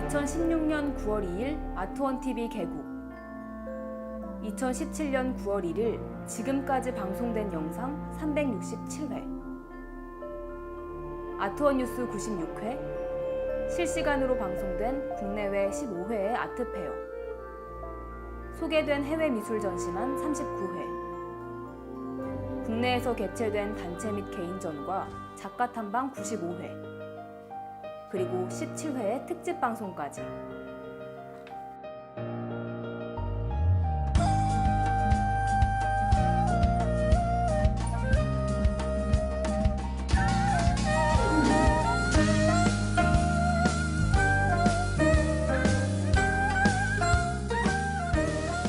2016년 9월 2일 아트원TV 개국. 2017년 9월 1일 지금까지 방송된 영상 367회. 아트원 뉴스 96회. 실시간으로 방송된 국내외 15회의 아트페어. 소개된 해외 미술 전시만 39회. 국내에서 개최된 단체 및 개인전과 작가 탐방 95회. 그리고 17회의 특집 방송까지.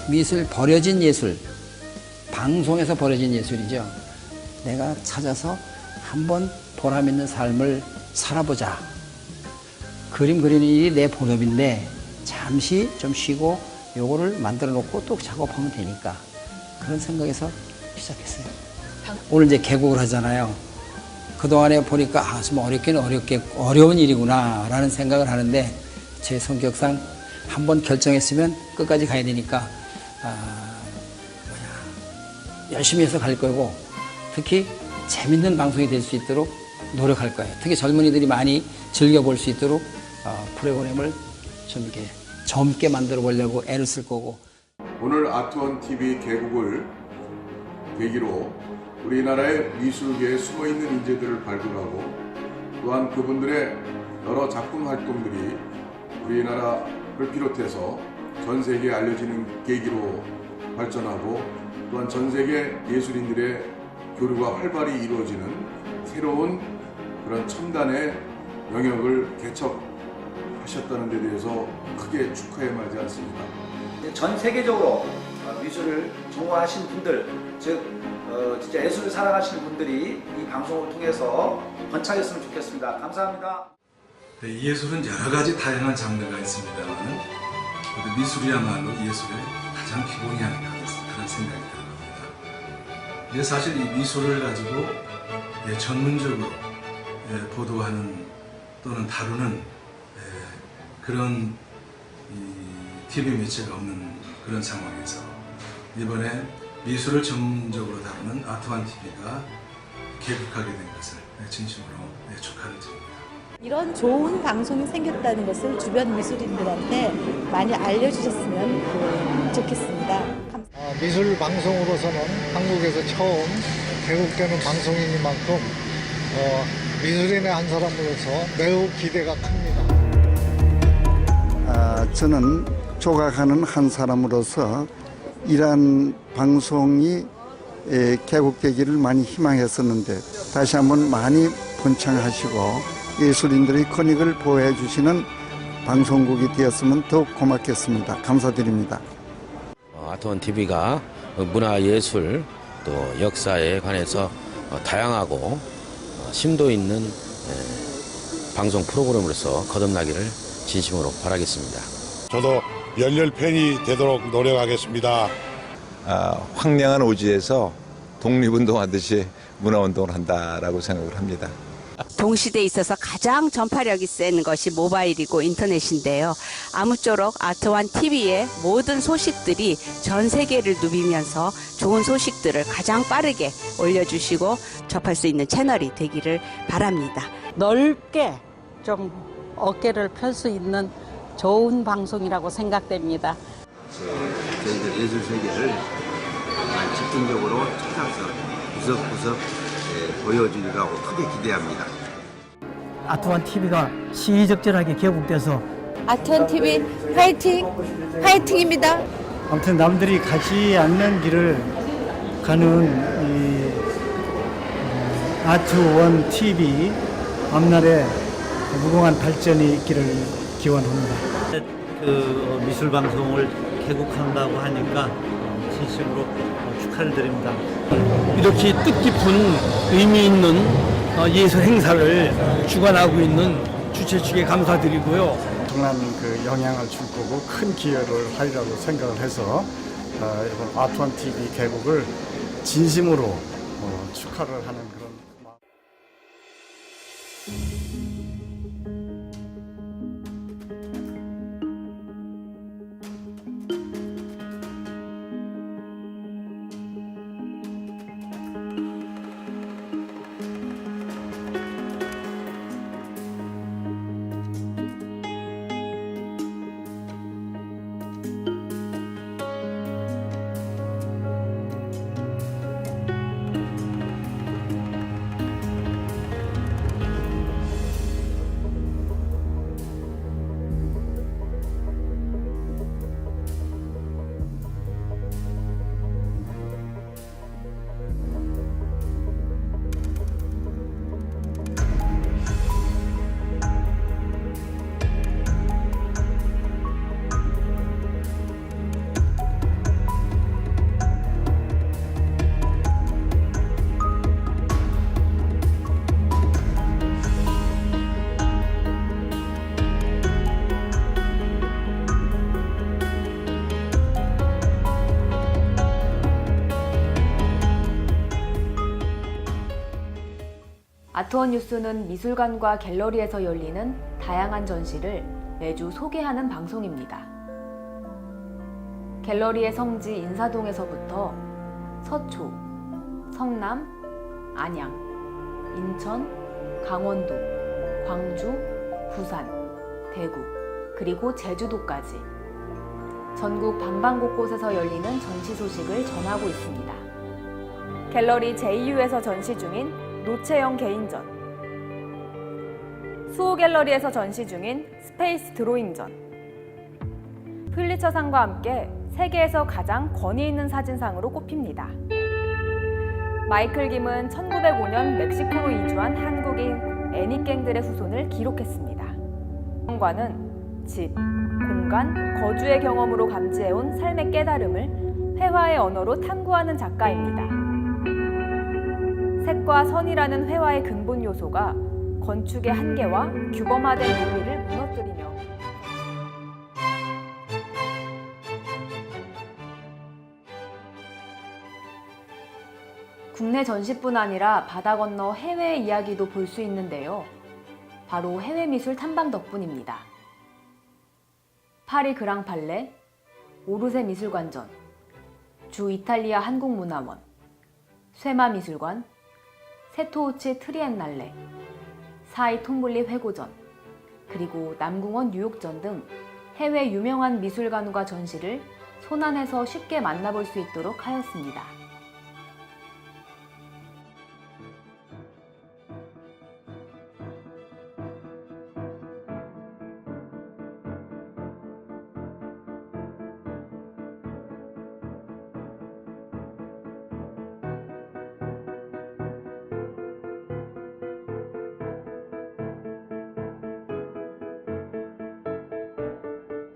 미술, 버려진 예술, 방송에서 버려진 예술이죠. 내가 찾아서 한번 보람 있는 삶을 살아보자. 그림 그리는 일이 내 본업인데 잠시 좀 쉬고 요거를 만들어 놓고 또 작업하면 되니까 그런 생각에서 시작했어요. 오늘 이제 개국을 하잖아요. 그동안에 보니까 좀 어려운 일이구나 라는 생각을 하는데 제 성격상 한번 결정했으면 끝까지 가야 되니까 열심히 해서 갈 거고 특히 재밌는 방송이 될 수 있도록 노력할 거예요. 특히 젊은이들이 많이 즐겨볼 수 있도록 프로그램을 좀 이렇게 젊게 만들어 보려고 애를 쓸 거고. 오늘 아트원TV 개국을 계기로 우리나라의 미술계에 숨어있는 인재들을 발굴하고 또한 그분들의 여러 작품 활동들이 우리나라를 비롯해서 전 세계에 알려지는 계기로 발전하고 또한 전 세계 예술인들의 교류가 활발히 이루어지는 새로운 그런 첨단의 영역을 개척하셨다는 데 대해서 크게 축하해 마지 않습니다. 전 세계적으로 미술을 좋아하시는 분들, 즉 진짜 예술을 사랑하시는 분들이 이 방송을 통해서 번창했으면 좋겠습니다. 감사합니다. 네, 예술은 여러 가지 다양한 장르가 있습니다만 미술이야말로 예술의 가장 기본이 아닌가 그런 생각이 들어갑니다. 근데 사실 이 미술을 가지고 전문적으로 보도하는 또는 다루는 그런 TV 매체가 없는 그런 상황에서 이번에 미술을 전문적으로 다루는 아트원TV가 개국하게 된 것을 진심으로 축하를 드립니다. 이런 좋은 방송이 생겼다는 것을 주변 미술인들한테 많이 알려주셨으면 좋겠습니다. 미술 방송으로서는 한국에서 처음 개국되는 방송이니만큼 미술인의 한 사람으로서 매우 기대가 큽니다. 저는 조각하는 한 사람으로서 이러한 방송이 개국되기를 많이 희망했었는데 다시 한번 많이 번창하시고 예술인들의 권익을 보호해 주시는 방송국이 되었으면 더욱 고맙겠습니다. 감사드립니다. 아트원TV가 문화예술 또 역사에 관해서 다양하고 심도 있는 방송 프로그램으로서 거듭나기를 진심으로 바라겠습니다. 저도 열렬 팬이 되도록 노력하겠습니다. 황량한 오지에서 독립운동하듯이 문화운동을 한다라고 생각을 합니다. 동시대에 있어서 가장 전파력이 센 것이 모바일이고 인터넷인데요. 아무쪼록 아트원TV의 모든 소식들이 전 세계를 누비면서 좋은 소식들을 가장 빠르게 올려주시고 접할 수 있는 채널이 되기를 바랍니다. 넓게 좀 어깨를 펼 수 있는 좋은 방송이라고 생각됩니다. 저희들 예술 세계를 집중적으로 찾아서 구석구석 보여주리라고 크게 기대합니다. 아트원TV가 시의적절하게 개국돼서 아트원TV 화이팅! 화이팅입니다. 아무튼 남들이 가지 않는 길을 가는 이 아트원TV 앞날에 무궁한 발전이 있기를 기원합니다. 그 미술 방송을 개국한다고 하니까 진심으로 축하를 드립니다. 이렇게 뜻깊은 의미 있는 예술 행사를 주관하고 있는 주최 측에 감사드리고요. 엄청난 그 영향을 줄 거고 큰 기여를 하리라고 생각을 해서 이번 아트원TV 개국을 진심으로 축하를 하는 그런 마음. 아트원 뉴스는 미술관과 갤러리에서 열리는 다양한 전시를 매주 소개하는 방송입니다. 갤러리의 성지 인사동에서부터 서초, 성남, 안양, 인천, 강원도, 광주, 부산, 대구, 그리고 제주도까지 전국 방방곳곳에서 열리는 전시 소식을 전하고 있습니다. 갤러리 JU에서 전시 중인 노채영 개인전, 수호 갤러리에서 전시 중인 스페이스 드로잉전, 플리처상과 함께 세계에서 가장 권위 있는 사진상으로 꼽힙니다. 마이클 김은 1905년 멕시코로 이주한 한국인 애니깽들의 후손을 기록했습니다. 관은 집, 공간, 거주의 경험으로 감지해온 삶의 깨달음을 회화의 언어로 탐구하는 작가입니다. 색과 선이라는 회화의 근본 요소가 건축의 한계와 규범화된 논리를 무너뜨리며 국내 전시뿐 아니라 바다 건너 해외 이야기도 볼 수 있는데요. 바로 해외 미술 탐방 덕분입니다. 파리 그랑팔레, 오르세 미술관전, 주 이탈리아 한국문화원, 쇠마 미술관, 세토우치 트리엔날레, 사이 톰블리 회고전, 그리고 남궁원 뉴욕전 등 해외 유명한 미술관과 전시를 손안에서 쉽게 만나볼 수 있도록 하였습니다.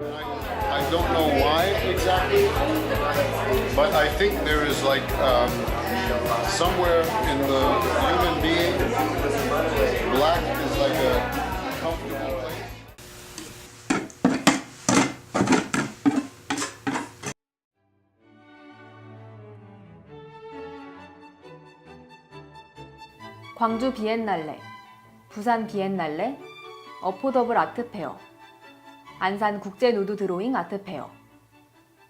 I don't know why exactly, but I think there is like somewhere in the human being, black is like a comfortable place. 광주 비엔날레, 부산 비엔날레, 어포더블 아트페어, 안산 국제 누드 드로잉 아트페어,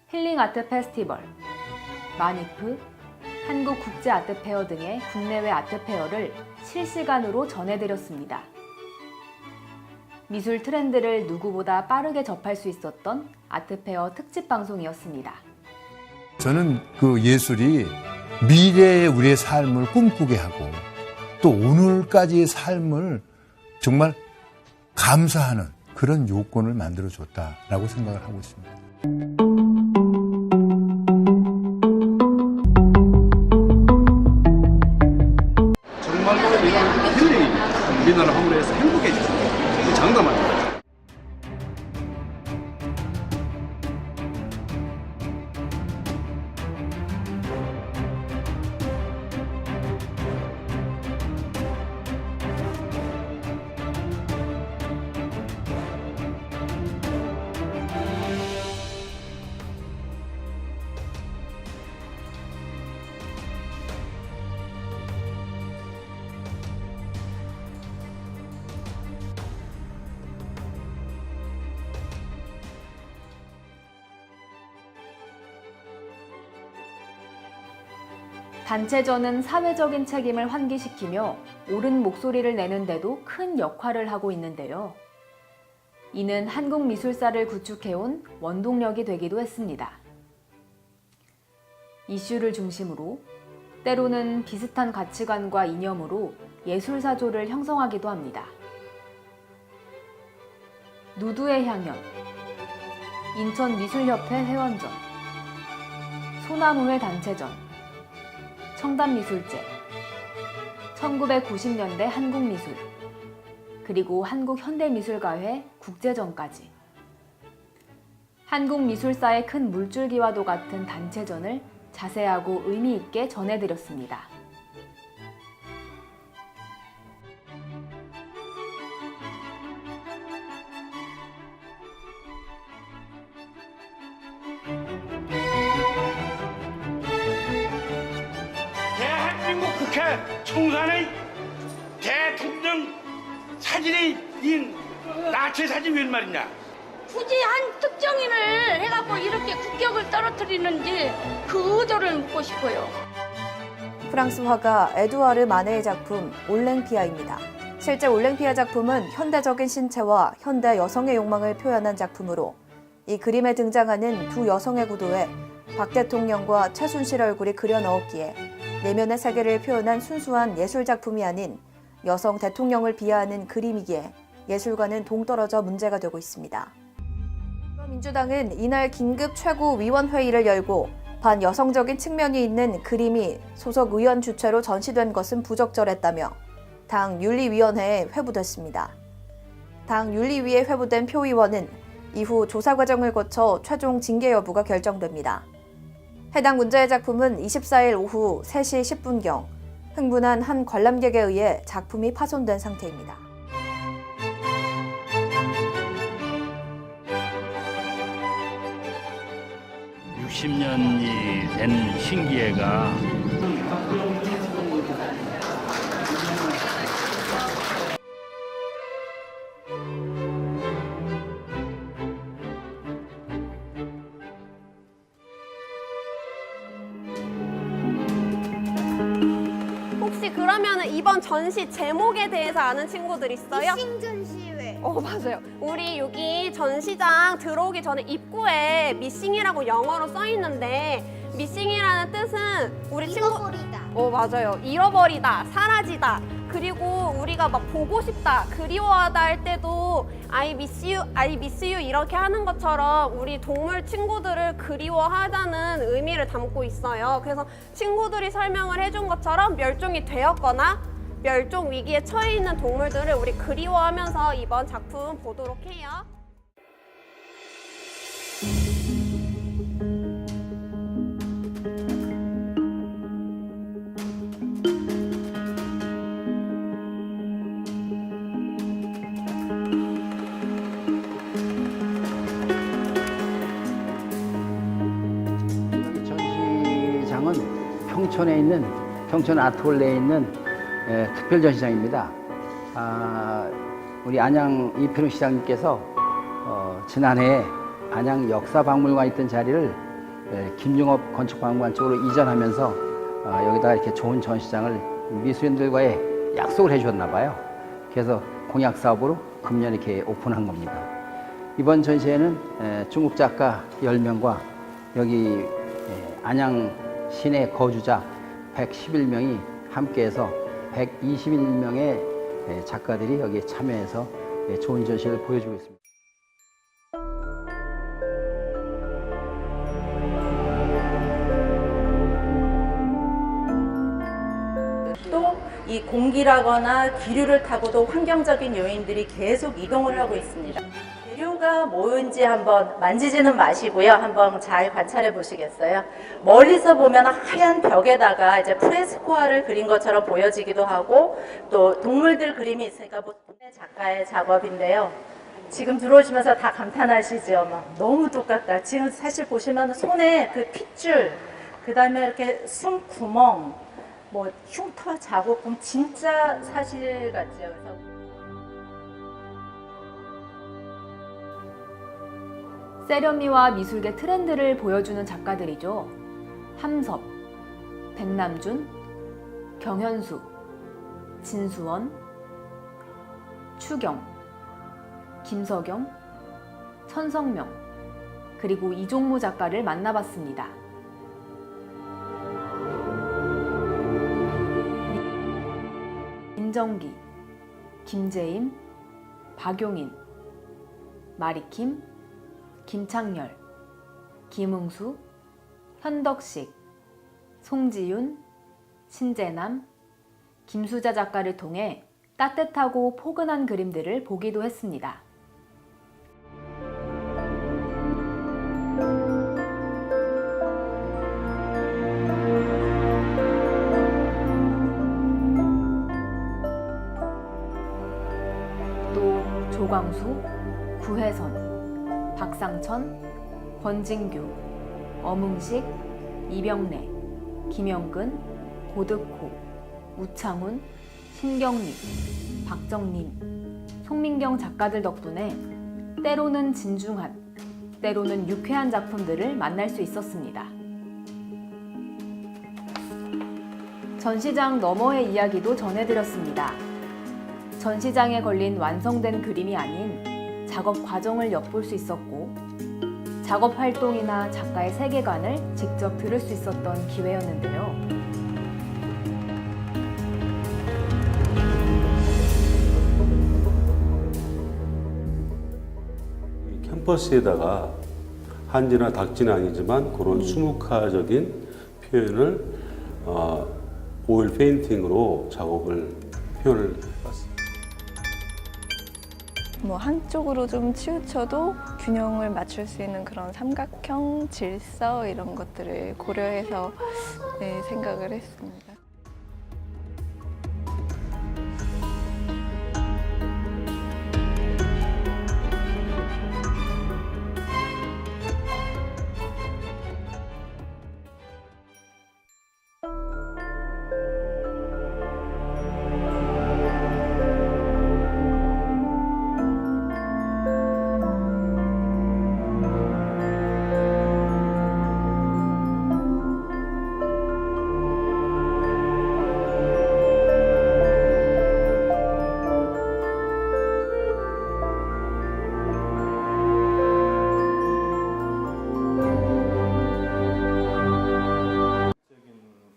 힐링 아트 페스티벌, 마니프, 한국 국제 아트페어 등의 국내외 아트페어를 실시간으로 전해드렸습니다. 미술 트렌드를 누구보다 빠르게 접할 수 있었던 아트페어 특집 방송이었습니다. 저는 그 예술이 미래의 우리의 삶을 꿈꾸게 하고 또 오늘까지의 삶을 정말 감사하는 그런 요건을 만들어줬다라고 생각을 하고 있습니다. 정말로 이런 힐링, 우리나라 화물에서 행복해지죠. 장담 아닙니다. 단체전은 사회적인 책임을 환기시키며 옳은 목소리를 내는데도 큰 역할을 하고 있는데요. 이는 한국 미술사를 구축해온 원동력이 되기도 했습니다. 이슈를 중심으로 때로는 비슷한 가치관과 이념으로 예술사조를 형성하기도 합니다. 누드의 향연, 인천미술협회 회원전, 소나무회 단체전, 청담미술제, 1990년대 한국미술, 그리고 한국현대미술가회 국제전까지 한국미술사의 큰 물줄기와도 같은 단체전을 자세하고 의미 있게 전해드렸습니다. 대한민국 국회 총선의 사진이 이 나체 사진 웬 말이냐? 굳이 한 특정인을 해갖고 이렇게 국격을 떨어뜨리는지 그 의도를 묻고 싶어요. 프랑스 화가 에두아르 마네의 작품 올랭피아입니다. 실제 올랭피아 작품은 현대적인 신체와 현대 여성의 욕망을 표현한 작품으로 이 그림에 등장하는 두 여성의 구도에 박 대통령과 최순실 얼굴이 그려 넣었기에 내면의 세계를 표현한 순수한 예술 작품이 아닌 여성 대통령을 비하하는 그림이기에 예술과는 동떨어져 문제가 되고 있습니다. 민주당은 이날 긴급 최고위원회의를 열고 반여성적인 측면이 있는 그림이 소속 의원 주최로 전시된 것은 부적절했다며 당 윤리위원회에 회부됐습니다. 당 윤리위에 회부된 표의원은 이후 조사 과정을 거쳐 최종 징계 여부가 결정됩니다. 해당 문제의 작품은 24일 오후 3시 10분경 흥분한 한 관람객에 의해 작품이 파손된 상태입니다. (60년이) 된 신기회가 혹시 그러면 이번 전시 제목에 대해서 아는 친구들 있어요? 미싱 전시회. 맞아요. 우리 여기 전시장 들어오기 전에 입구에 미싱이라고 영어로 써 있는데 미싱이라는 뜻은 우리 잃어버리다. 맞아요. 잃어버리다, 사라지다. 그리고 우리가 막 보고 싶다, 그리워하다 할 때도 I miss you 이렇게 하는 것처럼 우리 동물 친구들을 그리워하자는 의미를 담고 있어요. 그래서 친구들이 설명을 해준 것처럼 멸종이 되었거나 멸종 위기에 처해 있는 동물들을 우리 그리워하면서 이번 작품 보도록 해요. 전시장은 평촌에 있는 평촌 아트홀레에 있는 특별 전시장입니다. 우리 안양 이필웅 시장님께서 지난해 안양 역사박물관에 있던 자리를 김용업 건축박물관 쪽으로 이전하면서 여기다가 이렇게 좋은 전시장을 미술인들과의 약속을 해주셨나 봐요. 그래서 공약 사업으로 금년 이렇게 오픈한 겁니다. 이번 전시회는 중국 작가 10명과 여기 안양 시내 거주자 111명이 함께해서 121명의 작가들이 여기에 참여해서 좋은 전시를 보여주고 있습니다. 또 이 공기라거나 기류를 타고도 환경적인 요인들이 계속 이동을 하고 있습니다. 재료가 뭔지 한번 만지지는 마시고요. 한번 잘 관찰해 보시겠어요? 멀리서 보면 하얀 벽에다가 이제 프레스코아를 그린 것처럼 보여지기도 하고 또 동물들 그림이 있으니까 작가의 작업인데요. 지금 들어오시면서 다 감탄하시죠? 막 너무 똑같다. 지금 사실 보시면 손에 그 핏줄, 그 다음에 이렇게 숨 구멍, 뭐 흉터 자국, 그럼 진짜 사실 같죠. 그래서 세련미와 미술계 트렌드를 보여주는 작가들이죠. 함섭, 백남준, 경현수, 진수원, 추경, 김석영, 천성명, 그리고 이종무 작가를 만나봤습니다. 민정기, 김재임, 박용인, 마리킴, 김창렬, 김응수, 현덕식, 송지윤, 신재남, 김수자 작가를 통해 따뜻하고 포근한 그림들을 보기도 했습니다. 또 조광수, 구혜선, 박상천, 권진규, 엄응식, 이병래, 김영근, 고득호, 우창훈, 신경림, 박정림, 송민경 작가들 덕분에 때로는 진중한, 때로는 유쾌한 작품들을 만날 수 있었습니다. 전시장 너머의 이야기도 전해드렸습니다. 전시장에 걸린 완성된 그림이 아닌 작업 과정을 엿볼 수 있었고, 작업 활동이나 작가의 세계관을 직접 들을 수 있었던 기회였는데요. 캠퍼스에다가 한지나 닭지는 아니지만 그런 수묵화적인 표현을 오일 페인팅으로 표현을 해봤습니다. 뭐 한쪽으로 좀 치우쳐도 균형을 맞출 수 있는 그런 삼각형, 질서 이런 것들을 고려해서 생각을 했습니다.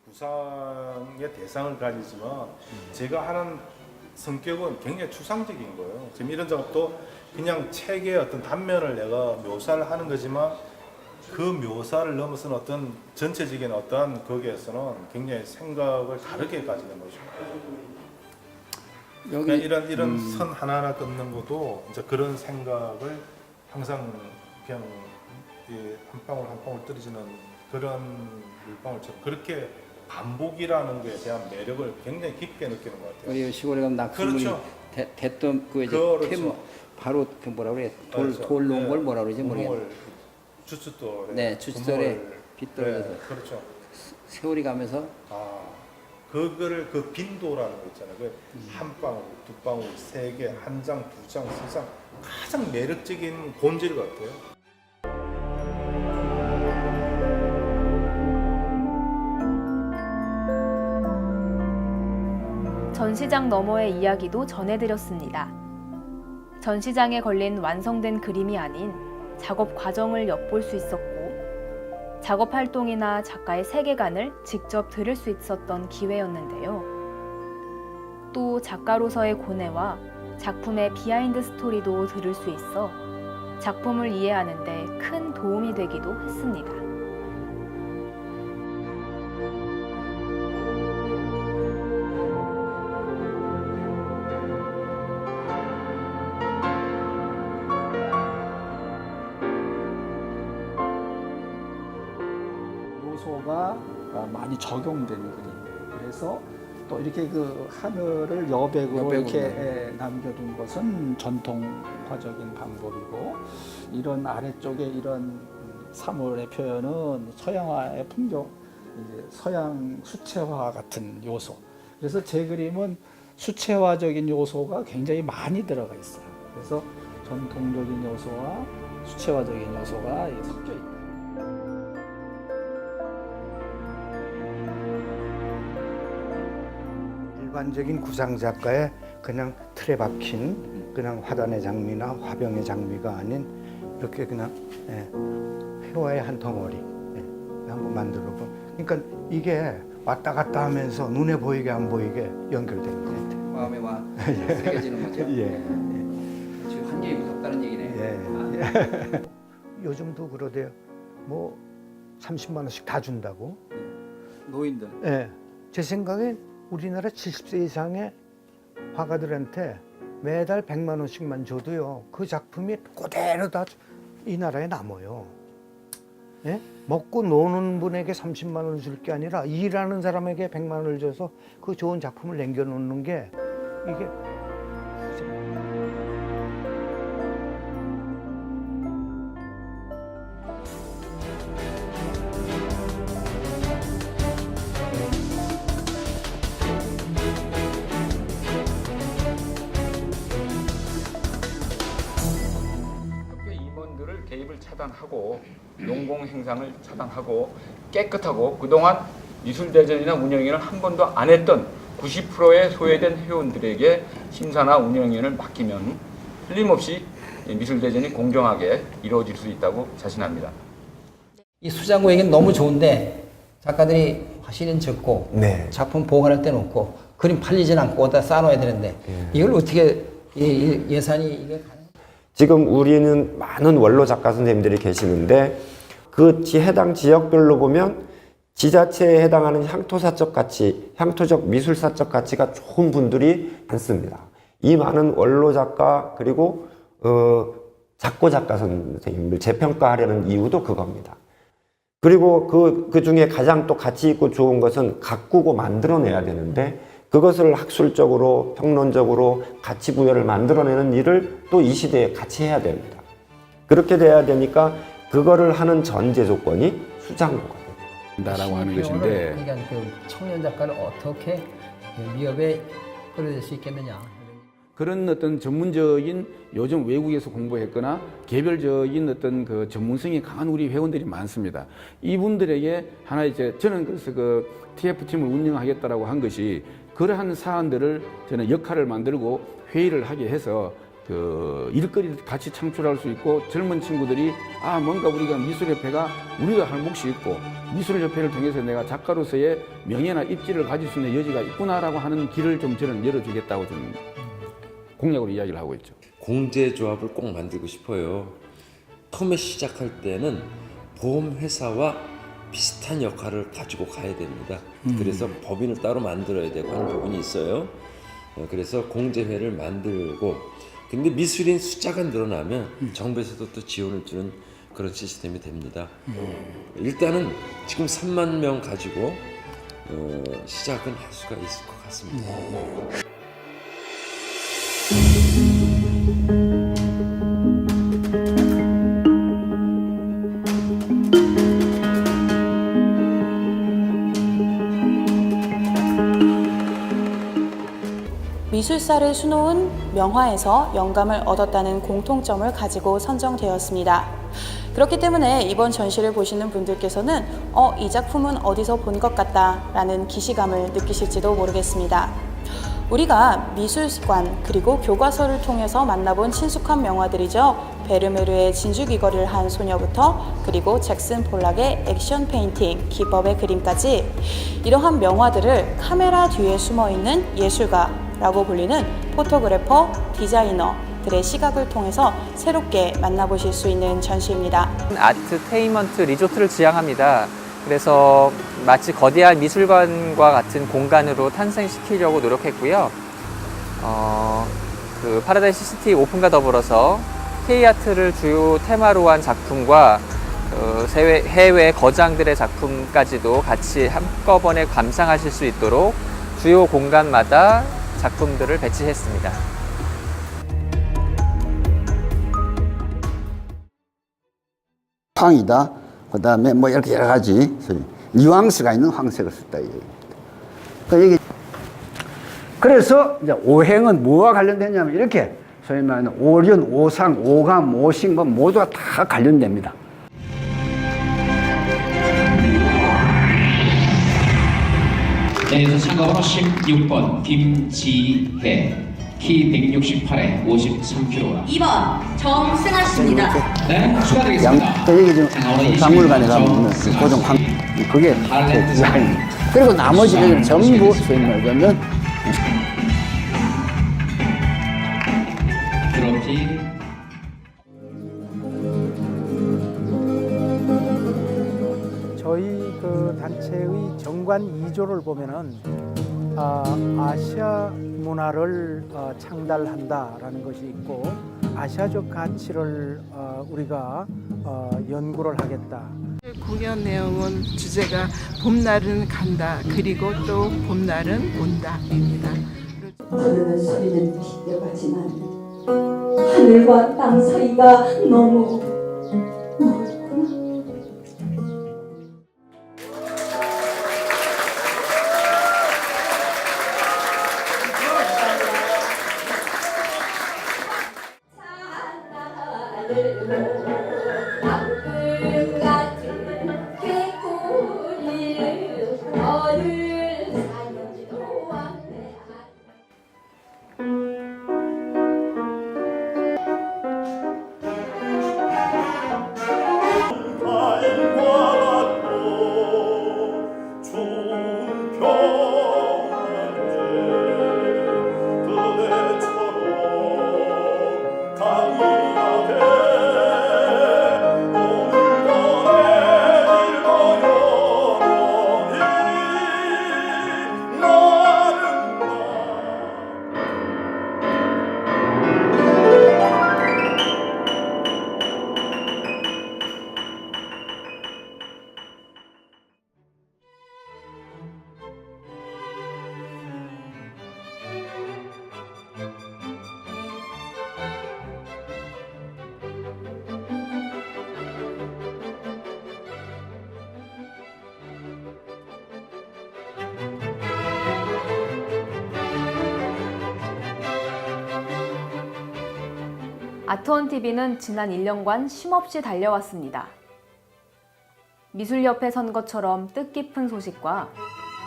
구상의 대상을 가지지만 제가 하는 성격은 굉장히 추상적인 거예요. 지금 이런 작업도 그냥 책의 어떤 단면을 내가 묘사를 하는 거지만 그 묘사를 넘어서는 어떤 전체적인 어떤 거기에서는 굉장히 생각을 다르게 가지는 것입니다. 그냥 이런 선 하나하나 끊는 것도 이제 그런 생각을 항상 그냥 한 방울 한 방울 떨어지는 그런 물방울처럼 그렇게 반복이라는 것에 대한 매력을 굉장히 깊게 느끼는 것 같아요. 우리 시골에 가면 낙수물이 그렇죠. 됐던 그 이제 그렇죠. 바로 그 뭐라 그래 돌 놓은 걸 뭐라 그러지 모르겠네. 주춧돌에 네, 주춧돌에 빛 떨어져서. 네, 그렇죠. 세월이 가면서 그거를 그 빈도라는 거 있잖아요. 그 한 방울, 두 방울, 세 개, 한 장, 두 장, 세 장 가장 매력적인 본질 같아요. 전시장 너머의 이야기도 전해드렸습니다. 전시장에 걸린 완성된 그림이 아닌 작업 과정을 엿볼 수 있었고, 작업 활동이나 작가의 세계관을 직접 들을 수 있었던 기회였는데요. 또 작가로서의 고뇌와 작품의 비하인드 스토리도 들을 수 있어 작품을 이해하는 데 큰 도움이 되기도 했습니다. 요소가 많이 적용되는 그림. 그래서 또 이렇게 그 하늘을 여백으로 이렇게 남겨둔 것은 전통화적인 방법이고, 이런 아래쪽에 이런 사물의 표현은 서양화의 풍경, 이제 서양 수채화 같은 요소. 그래서 제 그림은 수채화적인 요소가 굉장히 많이 들어가 있어요. 그래서 전통적인 요소와 수채화적인 요소가 섞여 있다. 일반적인 구상 작가의 그냥 틀에 박힌 그냥 화단의 장미나 화병의 장미가 아닌 이렇게 그냥 회화의 한 덩어리 한번 만들어 보. 그러니까 이게 왔다 갔다 하면서 눈에 보이게 안 보이게 연결되는 것 같아요. 마음에 와 새겨지는 거죠. 예. 지금 환경이 무섭다는 얘기네. 예. 요즘도 그러대요. 뭐 30만 원씩 다 준다고. 노인들. 예. 제 생각에 우리나라 70세 이상의 화가들한테 매달 100만 원씩만 줘도요, 그 작품이 그대로 다 이 나라에 남아요. 예? 먹고 노는 분에게 30만 원을 줄 게 아니라 일하는 사람에게 100만 원을 줘서 그 좋은 작품을 남겨놓는 게 이게 차단하고 농공 행상을 차단하고 깨끗하고 그동안 미술대전이나 운영위원을 한 번도 안 했던 90%의 소외된 회원들에게 심사나 운영위원을 맡기면 틀림없이 미술대전이 공정하게 이루어질 수 있다고 자신합니다. 이 수장고에겐 너무 좋은데 작가들이 화실은 적고 작품 보관할 때는 없고 그림 팔리진 않고 어디다 쌓아놓아야 되는데 이걸 어떻게 예산이 이게 지금 우리는 많은 원로 작가 선생님들이 계시는데 그 해당 지역별로 보면 지자체에 해당하는 향토사적 가치, 향토적 미술사적 가치가 좋은 분들이 많습니다. 이 많은 원로 작가 그리고 작고 작가 선생님들 재평가하려는 이유도 그겁니다. 그리고 그 중에 가장 또 가치 있고 좋은 것은 가꾸고 만들어내야 되는데 그것을 학술적으로 평론적으로 가치 부여를 만들어내는 일을 또 이 시대에 같이 해야 됩니다. 그렇게 돼야 되니까 그거를 하는 전제 조건이 수장고가 된다라고 하는 것인데 그러니까 그 청년 작가를 어떻게 미업에 끌어낼 수 있겠느냐. 그런 어떤 전문적인 요즘 외국에서 공부했거나 개별적인 어떤 그 전문성이 강한 우리 회원들이 많습니다. 이분들에게 하나 이제 저는 그래서 그 TF팀을 운영하겠다라고 한 것이 그러한 사안들을 저는 역할을 만들고 회의를 하게 해서 그 일거리를 같이 창출할 수 있고 젊은 친구들이 뭔가 우리가 미술협회가 우리도 할 몫이 있고 미술협회를 통해서 내가 작가로서의 명예나 입지를 가질 수 있는 여지가 있구나라고 하는 길을 좀 저는 열어주겠다고 좀 공약으로 이야기를 하고 있죠. 공제조합을 꼭 만들고 싶어요. 처음에 시작할 때는 보험회사와 비슷한 역할을 가지고 가야 됩니다. 그래서 법인을 따로 만들어야 되고 하는 부분이 있어요. 그래서 공제회를 만들고 근데 미술인 숫자가 늘어나면 정부에서도 또 지원을 주는 그런 시스템이 됩니다. 일단은 지금 3만 명 가지고 시작은 할 수가 있을 것 같습니다. 미술사를 수놓은 명화에서 영감을 얻었다는 공통점을 가지고 선정되었습니다. 그렇기 때문에 이번 전시를 보시는 분들께서는 이 작품은 어디서 본 것 같다 라는 기시감을 느끼실지도 모르겠습니다. 우리가 미술관 그리고 교과서를 통해서 만나본 친숙한 명화들이죠. 베르메르의 진주귀걸이를 한 소녀부터 그리고 잭슨 폴락의 액션 페인팅, 기법의 그림까지 이러한 명화들을 카메라 뒤에 숨어있는 예술가라고 불리는 포토그래퍼, 디자이너들의 시각을 통해서 새롭게 만나보실 수 있는 전시입니다. 아트테인먼트 리조트를 지향합니다. 그래서 마치 거대한 미술관과 같은 공간으로 탄생시키려고 노력했고요. 그 파라다이스 시티 오픈과 더불어서 K아트를 주요 테마로 한 작품과 해외 거장들의 작품까지도 같이 한꺼번에 감상하실 수 있도록 주요 공간마다 작품들을 배치했습니다. 황이다. 그 다음에 뭐 이렇게 여러 가지 뉘앙스가 있는 황색을 썼다. 그러니까 그래서 이제 오행은 뭐와 관련되냐면 이렇게 소위 말하는 오륜, 오상, 오감, 오신 것 모두가 다 관련됩니다. 내에서 참가번호 16번 김지혜 키 168에 53kg 2번 정승아 씨입니다. 네, 축하드리겠습니다. 여기 좀 박물관에 가면 고정 그게 제 디자인. 그리고 나머지는 전부 소위 말하면 트로피 저희 그 단체의 정관 2조를 보면은 아시아 문화를 창달한다라는 것이 있고 아시아적 가치를 우리가 연구를 하겠다. 공연 내용은 주제가 봄날은 간다 그리고 또 봄날은 온다입니다. 부르는 소리는 비껴가지만 하늘과 땅 사이가 너무 멀구나. 아트원TV는 지난 1년간 쉼없이 달려왔습니다. 미술협회 선거처럼 뜻깊은 소식과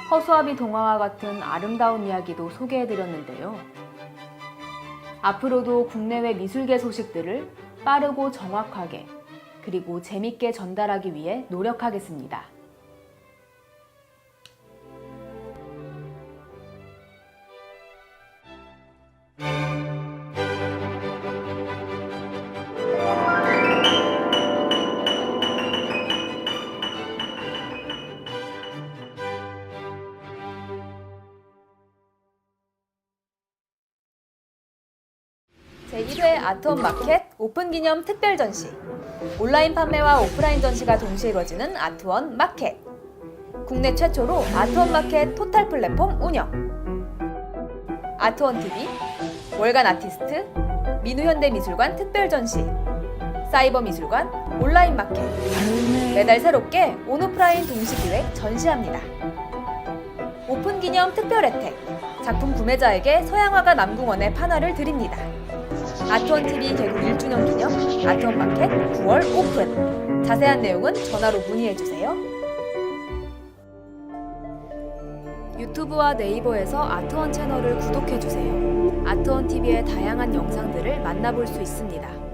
허수아비 동화와 같은 아름다운 이야기도 소개해드렸는데요. 앞으로도 국내외 미술계 소식들을 빠르고 정확하게 그리고 재밌게 전달하기 위해 노력하겠습니다. 제1회 아트원 마켓 오픈 기념 특별 전시. 온라인 판매와 오프라인 전시가 동시에 이루어지는 아트원 마켓. 국내 최초로 아트원 마켓 토탈 플랫폼 운영. 아트원 TV, 월간 아티스트, 민우현대미술관 특별 전시, 사이버 미술관 온라인 마켓. 매달 새롭게 온오프라인 동시 기획 전시합니다. 오픈 기념 특별 혜택. 작품 구매자에게 서양화가 남궁원의 판화를 드립니다. 아트원TV 개국 1주년 기념 아트원 마켓 9월 오픈. 자세한 내용은 전화로 문의해주세요. 유튜브와 네이버에서 아트원 채널을 구독해주세요. 아트원TV의 다양한 영상들을 만나볼 수 있습니다.